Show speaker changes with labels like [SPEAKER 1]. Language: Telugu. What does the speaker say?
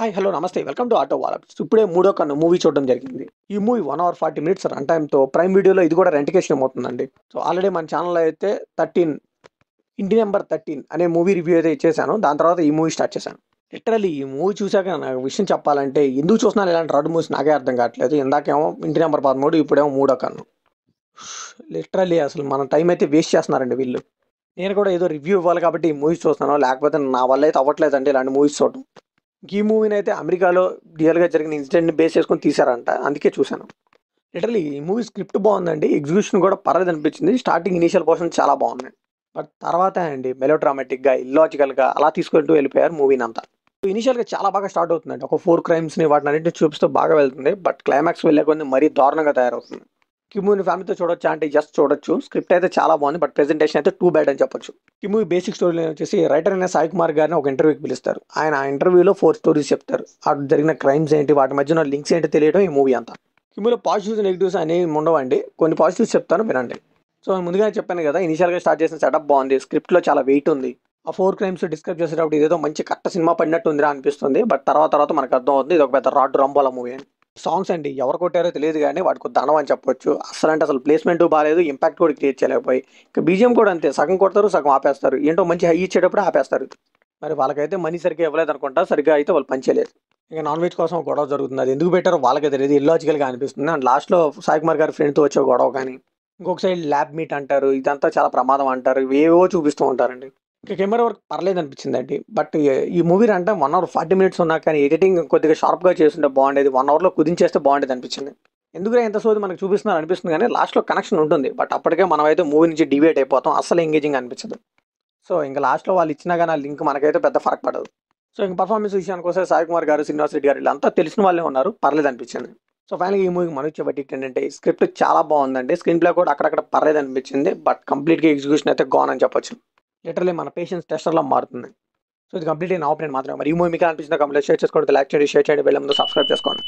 [SPEAKER 1] హాయ్ హలో నమస్తే వెల్కమ్ టు ఆటో వాలా. ఇప్పుడే మూడో కన్ను మూవీ చూడడం జరిగింది. ఈ మూవీ 1 hour 40 minutes రన్ టైమ్తో ప్రైమ్ వీడియోలో ఇది కూడా రెంట్కి అవుతుందండి. సో ఆల్రెడీ మన ఛానల్లో అయితే 13 ఇంటి నెంబర్ 13 అనే మూవీ రివ్యూ అయితే ఇచ్చేసాను. దాని తర్వాత ఈ మూవీ స్టార్ట్ చేశాను. లిటరల్లీ ఈ మూవీ చూశాక నాకు విషయం చెప్పాలంటే ఎందుకు చూస్తున్నాను ఇలాంటి రెడ్ మూవీస్ నాకే అర్థం కావట్లేదు. ఇందాకేమో ఇంటి నెంబర్ 13, ఇప్పుడేమో మూడో కన్ను. లిటరల్లీ అసలు మన టైం అయితే వేస్ట్ చేస్తున్నారండి వీళ్ళు. నేను కూడా ఏదో రివ్యూ ఇవ్వాలి కాబట్టి ఈ మూవీస్ చూస్తున్నాను, లేకపోతే నా వల్ల అయితే అవ్వట్లేదండి ఇలాంటి మూవీస్ చూడటం. ఈ మూవీని అయితే అమెరికాలో రియల్గా జరిగిన ఇన్సిడెంట్ని బేస్ చేసుకొని తీశారంట, అందుకే చూశాను. లిటరలీ ఈ మూవీ స్క్రిప్ట్ బాగుందండి, ఎగ్జిక్యూషన్ కూడా పర్లేదు అనిపించింది. స్టార్టింగ్ ఇనీషియల్ పోర్షన్ చాలా బాగుంది, బట్ తర్వాత అండి మెలో డ్రామాటిక్గా ఇల్లాజికల్గా అలా తీసుకుంటూ వెళ్ళిపోయారు మూవీని అంతా. ఇనీషియల్గా చాలా బాగా స్టార్ట్ అవుతుందండి, ఒక 4 క్రైమ్స్ని వాటిని అన్నింటిని చూపిస్తూ బాగా వెళ్తుంది. బట్ క్లైమాక్స్ వెళ్ళే కొన్ని మరీ దారుణంగా తయారవుతుంది. ఈ మూవీని ఫ్యామిలీతో చూడొచ్చా అంటే జస్ట్ చూడొచ్చు. స్క్రిప్ట్ అయితే చాలా బాగుంది, బట్ ప్రెజెంటేషన్ అయితే టూ బ్యాడ్ అని చెప్పొచ్చు. ఈ మూవీ బేసిక్ స్టోరీ వచ్చేసి రైటర్ అయిన సాయి కుమార్ గారిని ఒక ఇంటర్వ్యూకి పిలుస్తారు. ఆయన ఆ ఇంటర్వ్యూలో 4 స్టోరీస్ చెప్తారు. అటు జరిగిన క్రైమ్స్ ఏంటి, వాటి మధ్యన లింక్స్ ఏంటి తెలియడం ఈ మూవీ అంతా. ఈ మూవీలో పాజిటివ్స్ నెగిటివ్స్ అనేవి ఉండవండి, కొన్ని పాజిటివ్స్ చెప్తాను వినండి. సో ముందుగా చెప్పాను కదా, ఇనిషియల్గా స్టార్ట్ చేసిన సెటప్ బాగుంది, స్క్రిప్ట్లో చాలా వెయిట్ ఉంది. ఆ 4 క్రైమ్స్ డిస్క్రైబ్ చేసేటప్పుడు ఇదేదో మంచి కట్ట సినిమా పడినట్టు ఉందిరా అనిపిస్తుంది. బట్ తర్వాత మనకు అర్థం అవుతుంది ఇది ఒక పెద్ద రాడ్ రంబోలా మూవీ అని. సాంగ్స్ అండి ఎవరు కొట్టారో తెలియదు కానీ వాటికి దండం అని చెప్పొచ్చు. అసలు ప్లేస్మెంట్ బాగాలేదు, ఇంపాక్ట్ కూడా క్రియేట్ చేయలేకపోయి. ఇంకా బీజిఎం కూడా అంతే, సగం కొడతారు సగం ఆపేస్తారు. ఏంటో మంచి హై ఇచ్చేటప్పుడు ఆపేస్తారు. మరి వాళ్ళకైతే మనీ సరిగ్గా ఇవ్వలేదు అనుకుంటా, సరిగ్గా అయితే వాళ్ళు పనిచేయలేదు. ఇంకా నాన్ వెజ్ కోసం గొడవ జరుగుతుంది, అది ఎందుకు పెట్టారో వాళ్ళకే తెలియదు, ఇల్లాజికల్గా అనిపిస్తుంది. అండ్ లాస్ట్లో సాయి కుమార్ గారి ఫ్రెండ్తో వచ్చే గొడవ కానీ, ఇంకొక సైడ్ ల్యాబ్ మీట్ అంటారు, ఇదంతా చాలా ప్రమాదం అంటారు, ఇవేవో చూపిస్తూ ఉంటారండి. ఇంకా కెమెరా వర్క్ పర్లేదు అనిపించిందండి. బట్ ఈ మూవీ అంటే 1 hour 40 minutes ఉన్నా కానీ ఎడిటింగ్ కొద్దిగా షార్ప్గా చేస్తుంటే బాగుండేది. 1 hourలో కుదించేస్తే బాగుండేది అనిపించింది. ఎందుకంటే ఎంత సోది మనకు చూపిస్తున్నారు అనిపిస్తుంది కానీ లాస్ట్లో కనెక్షన్ ఉంటుంది. బట్ అప్పటికే మనం అయితే మూవీ నుంచి డివేట్ అయిపోతాం, అస్సలు ఎంగేజింగ్ అనిపించదు. సో ఇంకా లాస్ట్లో వాళ్ళు ఇచ్చినా కానీ ఆ లింక్ మనకైతే పెద్ద ఫరక్ పడదు. సో ఇంకా పర్ఫార్మెన్స్ విషయానికి వస్తే సాయి కుమార్ గారు, శ్రీనివాస్ రెడ్డి గారు వీళ్ళంతా తెలిసిన వాళ్ళే ఉన్నారు, పర్లేదు అనిపించింది. సో ఫైనల్గా ఈ మూవీకి మనం ఇచ్చే బట్టి ఏంటంటే స్క్రిప్ట్ చాలా బాగుందండి, స్క్రీన్ ప్లే కూడా అక్కడక్కడ పర్లేదు అనిపించింది. బట్ కంప్లీట్గా ఎగ్జిక్యూషన్ అయితే గాన్ అని చెప్పొచ్చు. లిటరలీ మన పేషెన్స్ టెస్టర్లా మారుతుంది. సో ఇది కంప్లీట్లీ నా ఒపీనియన్ మాత్రమే. మరి ఈ మూవీ మీకు అనిపించిన కంప్లీట్ షేర్ చేసుకోండి, లైక్ చేయండి, షేర్ చేయండి, వెళ్ళే ముందు సబ్స్క్రైబ్ చేసుకోండి.